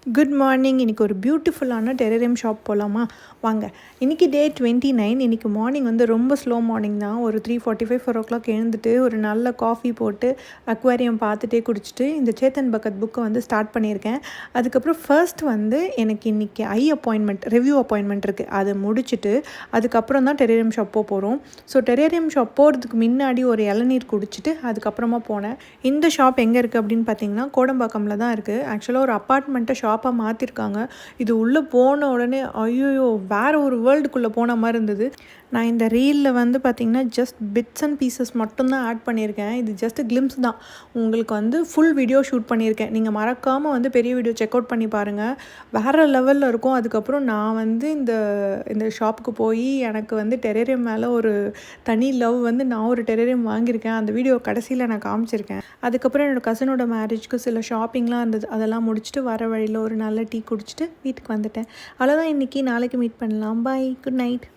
Good morning. இன்றைக்கி ஒரு பியூட்டிஃபுல்லான டெரரியம் ஷாப் போகலாமா? வாங்க. இன்றைக்கி டே 29. இன்றைக்கி மார்னிங் வந்து ரொம்ப ஸ்லோ மார்னிங் தான். ஒரு 3:45 4 எழுந்துட்டு ஒரு நல்ல காஃபி போட்டு அக்வாரியம் பார்த்துட்டே குடிச்சிட்டு இந்த சேத்தன் பகத் புக்கை வந்து ஸ்டார்ட் பண்ணியிருக்கேன். அதுக்கப்புறம் ஃபர்ஸ்ட் வந்து எனக்கு இன்றைக்கி ரிவ்யூ அப்பாயின்மெண்ட் இருக்குது. அதை முடிச்சுட்டு அதுக்கப்புறம் தான் டெரரியம் ஷாப் போகிறோம். ஸோ டெரரியம் ஷாப் போகிறதுக்கு முன்னாடி ஒரு இளநீர் குடிச்சிட்டு அதுக்கப்புறமா போனேன். இந்த ஷாப் எங்கே இருக்குது அப்படின்னு பார்த்தீங்கன்னா கோடம்பாக்கமில் தான் இருக்குது. ஆக்சுவலாக ஒரு அப்பார்ட்மெண்ட்டை ஷாப்பாக மாற்றிருக்காங்க. இது உள்ளே போன உடனே ஐயோ வேறு ஒரு வேர்ல்டுக்குள்ளே போன மாதிரி இருந்தது. நான் இந்த ரீலில் வந்து பார்த்திங்கன்னா ஜஸ்ட் பிட்ஸ் அண்ட் பீசஸ் மட்டும்தான் ஆட் பண்ணியிருக்கேன். இது ஜஸ்ட் கிளிம்ஸ் தான். உங்களுக்கு வந்து ஃபுல் வீடியோ ஷூட் பண்ணியிருக்கேன். நீங்கள் மறக்காமல் வந்து பெரிய வீடியோ செக் அவுட் பண்ணி பாருங்கள். வேறு லெவலில் இருக்கும். அதுக்கப்புறம் நான் வந்து இந்த ஷாப்புக்கு போய் எனக்கு வந்து டெரரியம் மேலே ஒரு தனி லவ் வந்து நான் ஒரு டெரரியம் வாங்கியிருக்கேன். அந்த வீடியோ கடைசியில் நான் காமிச்சிருக்கேன். அதுக்கப்புறம் என்னோடய கசினோட மேரேஜ்க்கு சில ஷாப்பிங்லாம் இருந்தது. அதெல்லாம் முடிச்சுட்டு வர வழியில் ஒரு நல்ல டீ குடிச்சிட்டு வீட்டுக்கு வந்துட்டேன். அவ்வளோதான். இன்றைக்கி நாளைக்கு மீட் பண்ணலாம். பாய். Good night.